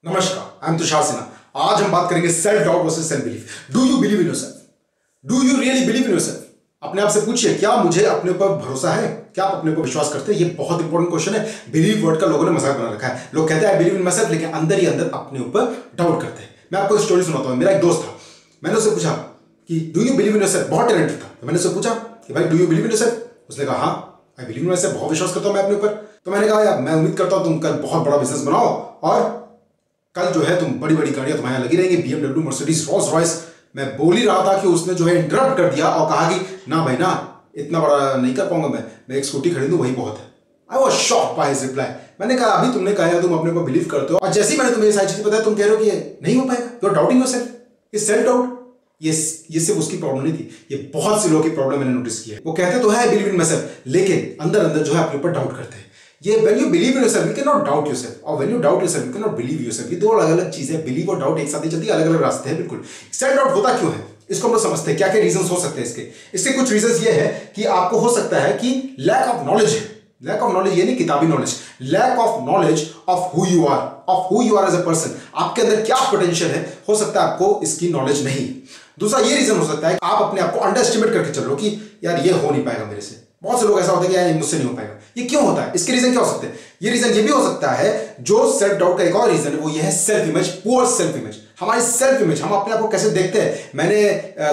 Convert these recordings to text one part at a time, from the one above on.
नमस्कार, I am Tushar Sinha. आज हम बात करेंगे self doubt versus self belief. Do you believe in yourself? Do you really believe in yourself? अपने आप से पूछिए, क्या मुझे अपने ऊपर भरोसा है? क्या आप अपने ऊपर विश्वास करते हैं? ये बहुत इंपॉर्टेंट क्वेश्चन है। बिलीव वर्ड का लोगों ने मजाक बना रखा है। लोग कहते हैं I believe in my self, लेकिन अंदर ही अंदर अपने ऊपर डाउट करते हैं। मैं आपको एक स्टोरी सुनाता हूँ। मेरा एक दोस्त था, मैंने उससे पूछा कि do you believe in yourself? बहुत टैलेंटेड था। तो मैंने उससे पूछा कि भाई do you believe in yourself? उसने कहा हाँ, I believe in my self, बहुत विश्वास करता हूँ मैं अपने ऊपर। तो मैंने कहा यार, मैं उम्मीद करता हूँ तुम कल बहुत बड़ा बिजनेस बनाओ और कल जो है तुम बड़ी बड़ी गाड़ियां तुम्हारे लगी रहेंगी, BMW, मर्सिडीज, रोल्स रॉयस। मैं बोल ही रहा था कि उसने जो है इंटरप्ट कर दिया और कहा कि ना भाई ना, इतना बड़ा नहीं कर पाऊंगा मैं एक स्कूटी खरीदूं वही बहुत है। I was shocked by his reply. मैंने कहा अभी तुमने कहा तुम अपने ऊपर बिलीव करते हो और जैसे ही मैंने तुम्हें ये सारी चीजें बताया तुम कह रहे हो कि ये नहीं हो पाएगा। You are doubting yourself. ये सेल्फ डाउट, ये सिर्फ उसकी प्रॉब्लम नहीं थी, ये बहुत से लोगों की प्रॉब्लम मैंने नोटिस किया है। वो कहते तो है I believe in my self, लेकिन अंदर अंदर जो है अपने ऊपर डाउट करते हैं। ये when you believe in yourself you cannot doubt yourself, और when you doubt yourself you cannot believe yourself। ये दो अलग अलग चीजें, बिलीव और डाउट एक साथ ही चलती है, अलग अलग रास्ते हैं। बिल्कुल। सेल्फ डाउट होता क्यों है इसको हम लोग समझते हैं। क्या क्या रीजंस हो सकते हैं इसके कुछ रीजंस ये है कि आपको हो सकता है कि लैक ऑफ नॉलेज है। लैक ऑफ नॉलेज ये नहीं किताबी knowledge, lack of knowledge of who you are as a person. आपके अंदर क्या पोटेंशियल है, हो सकता है आपको इसकी नॉलेज नहीं। दूसरा ये रीजन हो सकता है कि आप अपने आप को अंडर एस्टिमेट करके चल रहे हो कि यार ये हो नहीं पाएगा मेरे से। बहुत से लोग ऐसा होता है कि यार मुझसे नहीं हो पाएगा। ये क्यों होता है? इसके रीजन क्या हो सकते हैं? ये रीजन ये भी हो सकता है, जो सेल्फ डाउट का एक और रीजन है वो ये है self image, poor self image. हमारी सेल्फ इमेज, हम अपने आप को कैसे देखते हैं। मैंने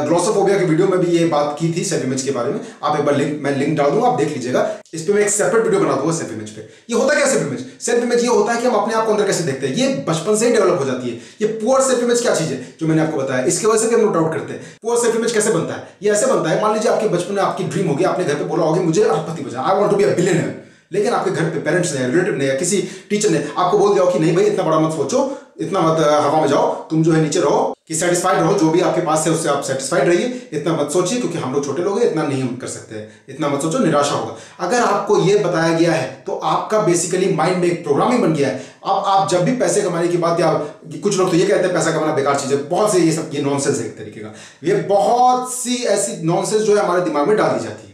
ग्लोसोफोबिया की वीडियो में भी ये बात की थी सेल्फ इमेज के बारे में। आप एक बार मैं लिंक डाल दूंगा, आप देख लीजिएगा। इस पे मैं एक सेपरेट वीडियो बना दूंगा सेल्फ इमेज पे। ये होता क्या सेल्फ इमेज? सेल्फ इमेज ये होता है कि हम अपने आप को अंदर कैसे देखते हैं। ये बचपन से ही डेवलप हो जाती है। ये पुअर सेल्फ इमेज क्या चीज है जो मैंने आपको बताया, इसकी वजह से भी हम लोग डाउट करते हैं। पुअर सेल्फ इमेज कैसे बनता है? ये ऐसे बनता है, मान लीजिए आपके बचपन में आपकी ड्रीम होगी, आपने घर पे बोला होगा मुझे अरबपति बना, I want to be a billionaire. लेकिन आपके घर पे पेरेंट्स ने, रिलेटिव ने या किसी टीचर ने आपको बोल दिया कि नहीं भाई इतना बड़ा मत सोचो, इतना मत हवा में जाओ, तुम जो है नीचे रहो, कि सेटिस्फाइड रहो, जो भी आपके पास है उससे आप सेटिस्फाइड रहिए, इतना मत सोचिए क्योंकि हम लोग छोटे लोग हैं, इतना नहीं हम कर सकते, इतना मत सोचो, निराशा होगा। अगर आपको ये बताया गया है तो आपका बेसिकली माइंड में एक प्रोग्रामिंग बन गया है। अब आप जब भी पैसे कमाने की बात, या कुछ लोग तो ये कहते हैं पैसा कमाना बेकार चीज है, बहुत से ये सब ये नॉनसेंस है एक तरीके का। ये बहुत सी ऐसी नॉनसेंस जो है हमारे दिमाग में डाल दी जाती है।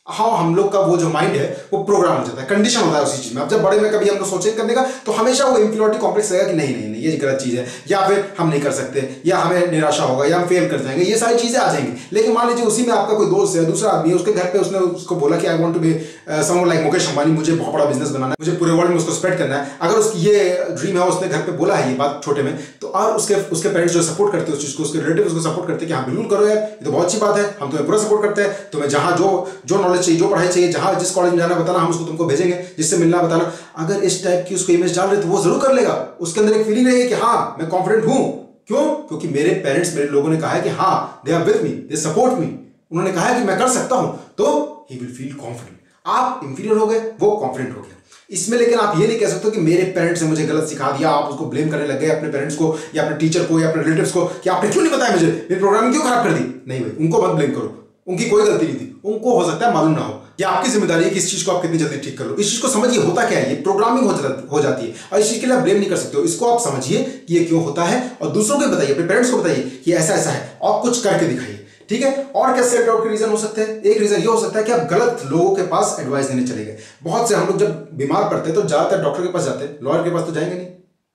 हाँ, हम लोग का वो जो माइंड है वो प्रोग्राम हो जाता है, कंडीशन होता है उसी चीज में। अब जब बड़े में कभी हम लोग सोचेंगे करने का तो हमेशा वो इंफीरियरिटी कॉम्प्लेक्स रहेगा कि नहीं नहीं नहीं ये गलत चीज है, या फिर हम नहीं कर सकते, या हमें निराशा होगा, या हम फेल कर जाएंगे, ये सारी चीजें आ जाएंगी। लेकिन मान लीजिए उसी में आपका कोई दोस्त है, दूसरा आदमी है, उसके घर पे उसने उसको बोला कि I want to be someone like Mukesh Ambani, मुझे बहुत बड़ा बिजनेस बनाना है, मुझे पूरे वर्ल्ड में उसको स्प्रेड करना है। अगर उसकी ये ड्रीम है, उसने घर पे बोला है ये बात छोटे में, तो और उसके पेरेंट्स जो सपोर्ट करते हैं उस चीज को, उसके रिलेटिव उसको सपोर्ट करते हैं कि हाँ बिल्कुल करो यार, ये तो बहुत अच्छी बात है, हम तुम्हें पूरा सपोर्ट करते हैं, तुम्हें जहां जो नॉलेज चाहिए, जो पढ़ाई चाहिए, जहां जिस कॉलेज में जाना बताना, हम उसको तुमको भेजेंगे, जिससे मिलना बताना। अगर इस टाइप की उसको इमेज डाल रहे तो वो जरूर कर लेगा। उसके अंदर एक फीलिंग रहेगी कि हाँ मैं कॉन्फिडेंट हूं। क्यों? क्योंकि मेरे पेरेंट्स, मेरे लोगों ने कहा है कि हाँ they are with me, they support me, उन्होंने कहा है कि मैं कर सकता हूं, तो ही विल फील कॉन्फिडेंट। आप इंफीरियर हो गए, वो कॉन्फिडेंट हो गया इसमें। लेकिन आप ये नहीं कह सकते कि मेरे पेरेंट्स ने मुझे गलत सिखा दिया, आप उसको ब्लेम करने लग गए अपने पेरेंट्स को या अपने टीचर को या अपने रिलेटिव्स को कि आपने क्यों नहीं बताया मुझे, मेरी प्रोग्रामिंग क्यों खराब कर दी। नहीं भाई, उनको मत ब्लेम करो, उनकी कोई गलती नहीं थी, उनको हो सकता है मालूम ना हो। ये आपकी जिम्मेदारी है कि इस चीज को आप कितनी जल्दी ठीक कर लो। इस चीज को समझिए होता क्या है, ये प्रोग्रामिंग हो जाती है और इस चीज के लिए आप ब्लेम नहीं कर सकते हो। इसको आप समझिए कि ये क्यों होता है और दूसरों को बताइए, अपने पेरेंट्स को बताइए कि ऐसा ऐसा है और कुछ करके दिखाइए। ठीक है? और क्या सेल्फ डाउट के रीजन हो सकते हैं? एक रीजन ये हो सकता है कि आप गलत लोगों के पास एडवाइस देने चले गए। बहुत से हम लोग जब बीमार पड़ते हैं तो ज्यादातर डॉक्टर के पास जाते हैं, लॉयर के पास तो जाएंगे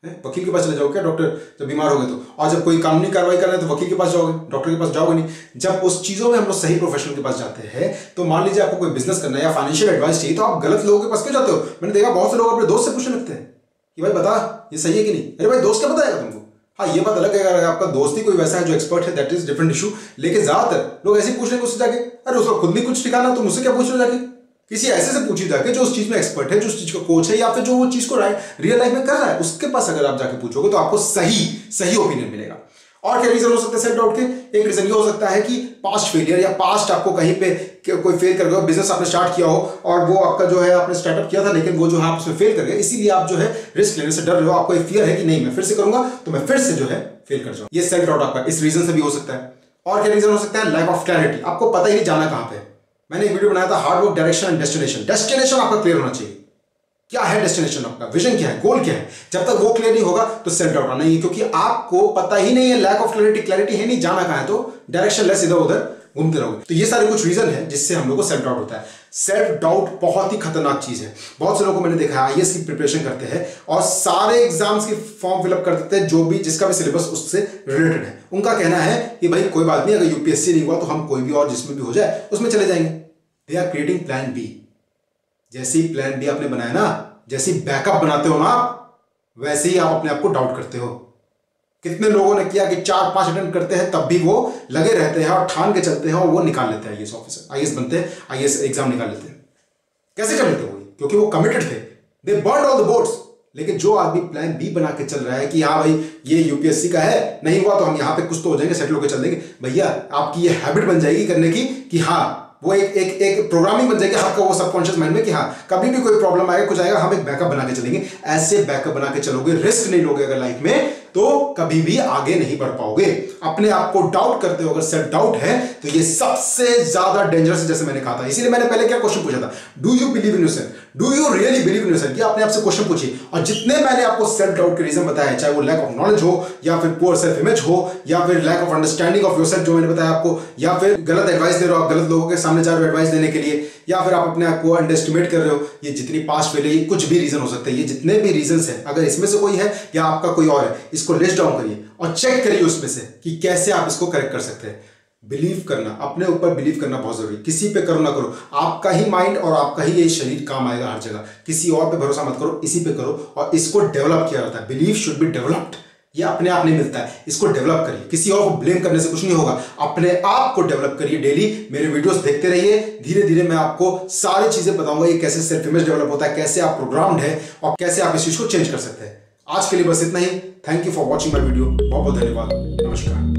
नहीं, वकील के पास चले जाओ क्या डॉक्टर जब बीमार हो गए तो। और जब कोई कानूनी कार्रवाई कर रहे हैं तो वकील के पास जाओगे, डॉक्टर के पास जाओगे नहीं। जब उस चीजों में हम लोग सही प्रोफेशनल के पास जाते हैं, तो मान लीजिए आपको कोई बिजनेस करना है या फाइनेंशियल एडवाइस चाहिए, तो आप गलत लोगों के पास क्यों जाते हो? मैंने देखा बहुत से लोग अपने दोस्त से पूछने लगते हैं कि भाई बता ये सही है कि नहीं। अरे भाई दोस्त क्या बताएगा तुमको? हाँ ये बात अलग है अगर आपका दोस्त ही कोई वैसा है जो एक्सपर्ट है, दैट इज डिफरेंट इशू। लेकिन ज्यादातर लोग ऐसे पूछ लेंगे उससे जाके, अरे उसको खुद नहीं कुछ ठिकाना, तुम मुझसे क्या पूछ रहे हो जाके? किसी ऐसे से पूछिए जाके जो उस चीज में एक्सपर्ट है, जो उस चीज का कोच है, या फिर जो वो चीज को रियल लाइफ में कर रहा है, उसके पास अगर आप जाके पूछोगे तो आपको सही ओपिनियन मिलेगा। और क्या रीजन हो सकता है सेल्फ डाउट के? एक रीजन ये हो सकता है कि पास्ट फेलियर, या पास्ट आपको कहीं पे कोई फेल कर गया, बिजनेस आपने स्टार्ट किया हो और वो आपका जो है आपने स्टार्टअप किया था, लेकिन वो जो है आप उसमें फेल कर गए, इसीलिए आप जो है रिस्क लेने से डर रहे हो। आपको एक फियर है कि नहीं मैं फिर से करूंगा तो मैं फिर से जो है फेल कर जाऊँ। ये सेल्फ डाउट आपका इस रीजन से भी हो सकता है। और क्या रीजन हो सकता है? लैक ऑफ क्लैरिटी, आपको पता ही नहीं जाना कहां पे। मैंने एक वीडियो बनाया था hard work, direction and destination. Destination आपका क्लियर होना चाहिए, क्या है डेस्टिनेशन आपका, विजन क्या है, गोल क्या है। जब तक वो क्लियर नहीं होगा तो सेल्फ डाउट आना ही है, क्योंकि आपको पता ही नहीं है, लैक ऑफ क्लैरिटी है नहीं, जाना कहां है, तो डायरेक्शन लेस इधर उधर घूमते रहोगे। तो ये सारे कुछ रीजन है जिससे हम लोग को सेल्फ डाउट होता है। सेल्फ डाउट बहुत ही खतरनाक चीज है। बहुत से लोगों को मैंने देखा है आईएएस की प्रिपरेशन करते हैं और सारे एग्जाम्स की फॉर्म फिलअप कर देते हैं जो भी जिसका भी सिलेबस उससे रिलेटेड है। उनका कहना है कि भाई कोई बात नहीं, अगर यूपीएससी नहीं हुआ तो हम कोई भी और जिसमें भी हो जाए उसमें चले जाएंगे। They are creating plan B. जैसे ही प्लान बी आपने बनाया ना, जैसे ही बैकअप बनाते हो ना आप, वैसे ही आप अपने आप को डाउट करते हो। कितने लोगों ने किया कि 4-5 अटेम्प्ट करते हैं तब भी वो लगे रहते हैं और ठान के चलते हैं और वो निकाल लेते हैं आईएएस ऑफिसर, आईएएस बनते हैं, आईएएस एग्जाम निकाल लेते हैं। कैसे कर लेते हो? क्योंकि वो कमिटेड थे, दे बर्न्ड ऑल द बोट्स। लेकिन जो आदमी प्लान बी बना के चल रहा है कि हाँ भाई ये यूपीएससी का है, नहीं हुआ तो हम यहाँ पे कुछ तो हो जाएंगे, सेटल होकर चल देंगे, भैया आपकी ये हैबिट बन जाएगी करने की कि हाँ वो एक प्रोग्रामिंग बन जाएगी आपका वो सबकॉन्शियस माइंड में कि हाँ कभी भी कोई प्रॉब्लम आएगा, कुछ आएगा, हम एक बैकअप बना के चलेंगे। ऐसे बैकअप बना के चलोगे, रिस्क नहीं लोगे अगर लाइफ में, तो कभी भी आगे नहीं बढ़ पाओगे। अपने आप को डाउट करते हो, अगर सेल्फ डाउट है तो ये सबसे ज्यादा डेंजरस है, जैसे मैंने कहा था। इसीलिए मैंने पहले क्या क्वेश्चन पूछा था, do you believe in yourself, do you really believe in yourself? ये अपने आप से क्वेश्चन पूछिए। और जितने मैंने आपको सेल्फ डाउट के रीजन बताया, चाहे वो लैक ऑफ नॉलेज हो या फिर पुअर सेल्फ इमेज हो या फिर lack of understanding of yourself जो मैंने बताया आपको, या फिर गलत एडवाइस दे रहे हो आप गलत लोगों के सामने जा रहे हो एडवाइस देने के लिए, या फिर आप अपने आप को अंडर एस्टिमेट कर रहे हो, ये जितनी पास्ट फेल है, ये कुछ भी रीजन हो सकते हैं। ये जितने भी रीजंस हैं, अगर इसमें से कोई है या आपका कोई और है, इसको लिस्ट डाउन करिए और चेक करिए उसमें से कि कैसे आप इसको करेक्ट कर सकते हैं। बिलीव करना, अपने ऊपर बिलीव करना बहुत जरूरी। किसी पे करो ना करो, आपका ही माइंड और आपका ही ये शरीर काम आएगा हर जगह। किसी और पे भरोसा मत करो, इसी पे करो। और इसको डेवलप किया जाता है, बिलीव शुड बी डेवलप्ड। ये अपने आप नहीं मिलता है, इसको डेवलप करिए। किसी और को ब्लेम करने से कुछ नहीं होगा, अपने आप को डेवलप करिए। डेली मेरे वीडियोस देखते रहिए, धीरे धीरे मैं आपको सारी चीजें बताऊंगा, ये कैसे सेल्फ इमेज डेवलप होता है, कैसे आप प्रोग्राम्ड है और कैसे आप इस चीज को चेंज कर सकते हैं। आज के लिए बस इतना ही। Thank you for watching my video. बहुत बहुत धन्यवाद। नमस्कार।